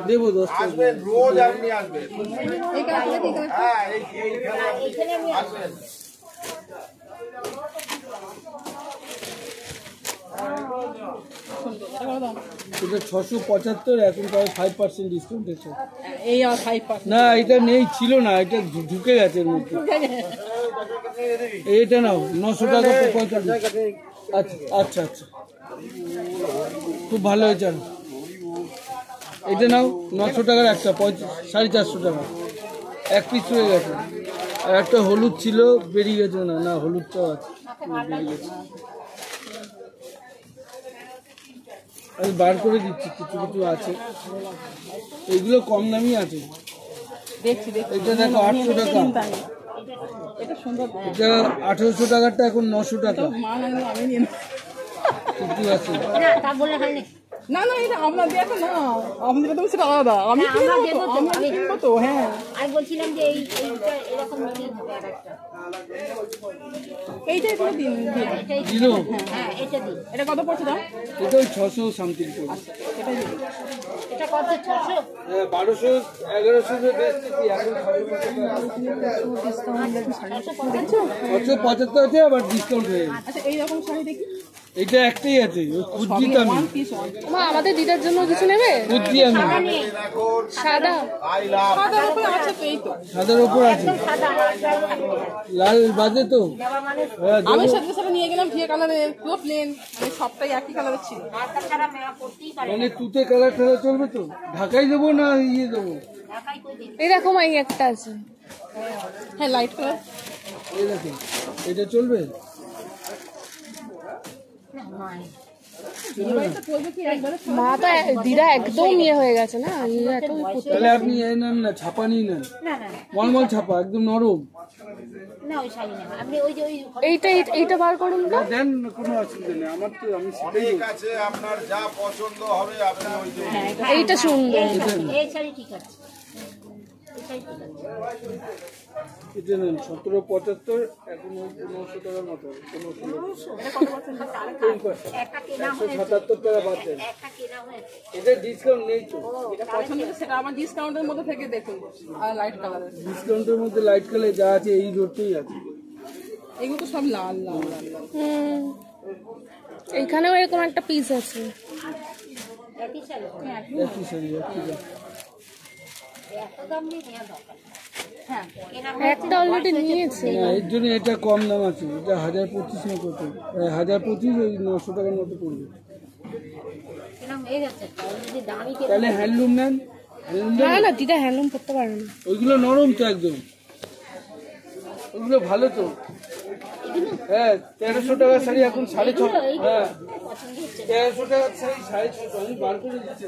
দেবো 10 টাকা আসবেন রোজ আপনি আসবেন হ্যাঁ এইখানে আসবেন এটা 675 এখন প্রায় 5% ডিসকাউন্ট আছে এই আর 5%। না এটা নেই ছিল না এটা ঢুকে গেছে এর মধ্যে এইটা নাও 900 টাকা 45 আচ্ছা আচ্ছা আচ্ছা খুব ভালো হয়েছে এটা নাও 900 টাকার একটা 450 টাকা এক পিস হয়ে গেছে আর একটা হলুদ ছিল বেরিয়ে গেছে না না হলুদটাও আছে বেরিয়ে গেছে আমি বার করে দিচ্ছি কিছু কিছু আছে এইগুলো কম দামি আছে দেখছি এটা দেখো 800 টাকা এটা সুন্দর এটা 1800 টাকারটা এখন 900 টাকা আমি নিয়ে কিছু আছে না না এটা আমরা দেখো না আমাদের তো সেটা আলাদা আমি কিনবো তো হ্যাঁ আমি বলছিলাম যে এইটা এরকম নিলেই হবে আরেকটা এইটাই করে দিন দিল হ্যাঁ এটা দিন এটা কত পড়ছে দাম এটা ওই 600 সামথিং পড়ছে এটাই দিন এটা কত 600 হ্যাঁ 1200 1100 এর বেশি এখন 675 আছে আবার ডিসকাউন্ট হয়ে গেছে আচ্ছা এই রকম শাড়ি দেখি এটা একটাই আছে খুঁজছি তো আমি মা আমাদের দিদার জন্য কিছু নেবে খুঁজছি আমি সাদা সাদার উপরে আছে তো এই তো সাদার উপর আছে লাল বাজে তো হ্যাঁ আমি সাথে সাথে নিয়ে গেলাম ঘিয়ে কালারের পুরো প্লেন মানে সবটাই একই কালারের ছিল মানে তুতে কালার টালার চলবে তো ঢাকাই দেবো না ইয়ে দেবো এই দেখো মা এই একটা আছে হ্যাঁ লাইট কালার এই দেখো এটা চলবে মা তো দিদা একদম ইয়ে হয়ে গেছে না এত তাহলে আপনি এই নেন না ছাপা নিয়ে নেন মলমল ছাপা একদম নরম না ওই শাড়ি না আপনি ওই যে ওই এইটা বার করুন না দেন কোনো অসুবিধা নেই আমার তো আমি সেটাই ঠিক আছে আপনার যা পছন্দ হবে আপনি ওই যে এইটা সুন্দর এই শাড়ি ঠিক আছে এই শাড়ি ঠিক আছে এটা নেন 1775 এখন ওই 900 টাকার মতো 1500 একটা কেনা 177 টাকা বাদ দেন একটা কেনা হয়েছে এটা ডিসকাউন্ট নেই তো এটা পছন্দ সেটা আমার ডিসকাউন্টের মধ্যে থেকে দেখুন আর লাইট কালারের ডিসকাউন্টের মধ্যে লাইট কালার যা আছে এই রোডটাই আছে এগুলো তো সব লাল লাল লাল লাল এইখানেও এরকম একটা পিস আছে একই শাড়ি একই শাড়ি একই দাম এত দাম দিয়ে নেওয়া দরকার হ্যাঁ একটা অলরেডি নিয়েছে না এর জন্য এটা কম দাম আছে এটা 1025 না কত 1025 ওই 900 টাকার মতো পড়বে কেনাম হয়ে যাচ্ছে যদি দামি কেনা তাহলে হ্যান্ডলুম নেন হ্যান্ডলুম না না দিদা হ্যান্ডলুম করতে পারে না ওইগুলো নরম তো একদম ওইগুলো ভালো তো হ্যাঁ 1300 টাকার শাড়ি এখন 650 হ্যাঁ 1300 টাকার শাড়ি 650 আমি বার করে দিচ্ছি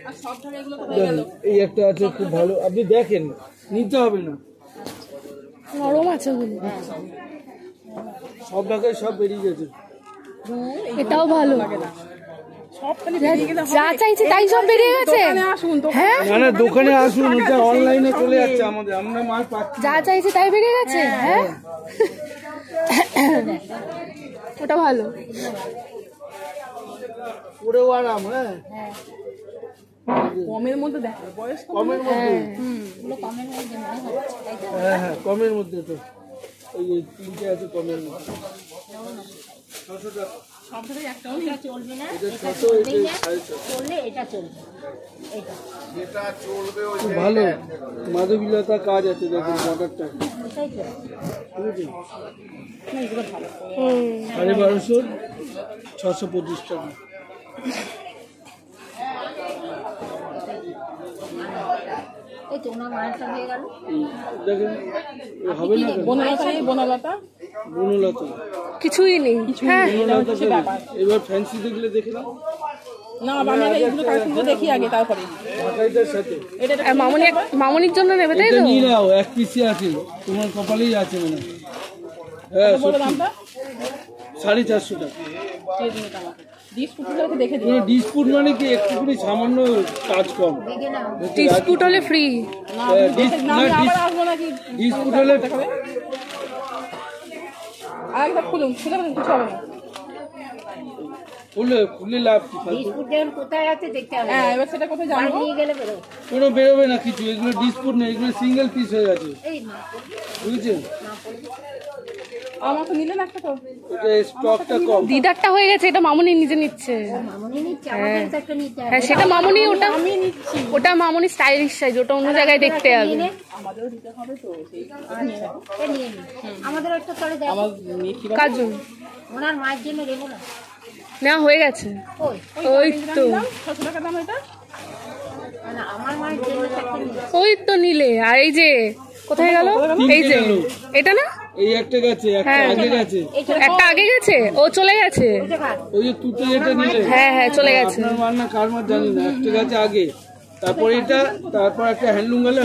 আর সব ধরে এগুলো তো হয়ে গেল এই একটা আছে খুব ভালো আপনি দেখেন নিতে হবে না নরম আছে ওগুলো সব ঢাকায় সব বেরিয়ে গেছে এটাও ভালো সব খালি বেরিয়ে গেলে যা চাইছে তাই সব বেরিয়ে গেছে আসুন তো হ্যাঁ না না দোকানে আসুন ওটা অনলাইনে চলে যাচ্ছে আমাদের আমরা মাল পাচ্ছি যা চাইছে তাই বেরিয়ে গেছে হ্যাঁ ওটা ভালো পুরো আরাম হ্যাঁ কমের মধ্যে দেখ বয়স কমের মধ্যে কমের মধ্যে মনে হচ্ছে তাই তো হ্যাঁ হ্যাঁ কমের মধ্যে তো ওই যে তিনটে আছে কমের মধ্যে 600 টাকা সব ধরে একটাও এটা চলবে না এটা এটা 600 চলবেই এটা না 650 চললে এটা চলবে এটা যেটা চলবে ওই খুব ভালো মাধবীলতা কাজ আছে দেখুন বর্ডারটা ওটাই তো বুঝেছেন না এগুলো ভালো 1250 625 টাকা এই তো ওনার মায়েরটা হয়ে গেল দেখেন এ হবে না কেন? বনলতা এই বনলতা বনলতা কিছুই নেই হ্যাঁ বনলতা এবার ফ্যান্সি দেখলে দেখে নাও না আমি এইগুলো কালেকশন দেখি আগে তারপরে ঢাকাইটার সাথে এটা মামনির জন্য নেবে তাই এটা তো নিয়ে নাও এক পিসি আছে তোমার কপালেই আছে মনে হয়। হ্যাঁ বলো দামটা 450 টাকা দিয়ে দিন এটা আমাকে ডিসপুটগুলোকে দেখে দিন কোনো ডিসপুট মানে কি একটুখানি সামান্য কাজ কম দেখে নাও ডিসপুট হলে ফ্রি না আমি দেখে না আমি আবার আসবো নাকি ডিসপুট হলে দেখাবে আরেকটা খুলুন খুলে ফেলুন কিছু হবে না ফুলে লাভ কি ফালতু? বিস্কুট যেমন কোথায় আছে দেখতে হবে। হ্যাঁ এবার সেটা কোথায় বাড়ি জানবো? নিয়ে গেলে বেরোবে। কোনো বেরোবে না কিছু, এগুলো ডিসপুট নেই, এগুলো সিঙ্গেল পিস হয়ে গেছে, এই না করবি, বুঝেছেন? না করবি। আমার তো নিলেন একটা তো। এটা স্টকটা কম। দিদারটা হয়ে গেছে, এটা মামুনি নিজে নিচ্ছে। মামুনি নিচ্ছে, আমাদের তো একটা নিতে হবে। হ্যাঁ সেটা মামুনি, ওটা আমি নিচ্ছি। ওটা মামুনি স্টাইলিশ সাইজ, ওটা অন্য জায়গায় দেখতে হবে। নিয়ে নে। আমাদেরও দিতে হবে তো সেই এ নিয়ে নে। আমাদের একটা করে দেয়। আমার মেয়ে কি কার জন্য ওনার মায়ের জন্য দেবো না। নেওয়া হয়ে গেছে? ওই ওই তো, 600 টাকা দাম এটা। না, আমার মায়ের জন্য একটা নিয়ে। ওই তো নিলে। আর এই যে কোথায় গেল? এই যে গেল। এটা না, এই একটা গেছে, একটা হ্যাঁ। আগে গেছে, একটা আগে গেছে, ও চলে গেছে। ওই যে তুতে যেটা নিলে, হ্যাঁ হ্যাঁ চলে গেছে। আপনার মার না কার মার জানি না, একটা গেছে আগে, তারপর এটা, তারপর একটা হ্যান্ডলুম গেল,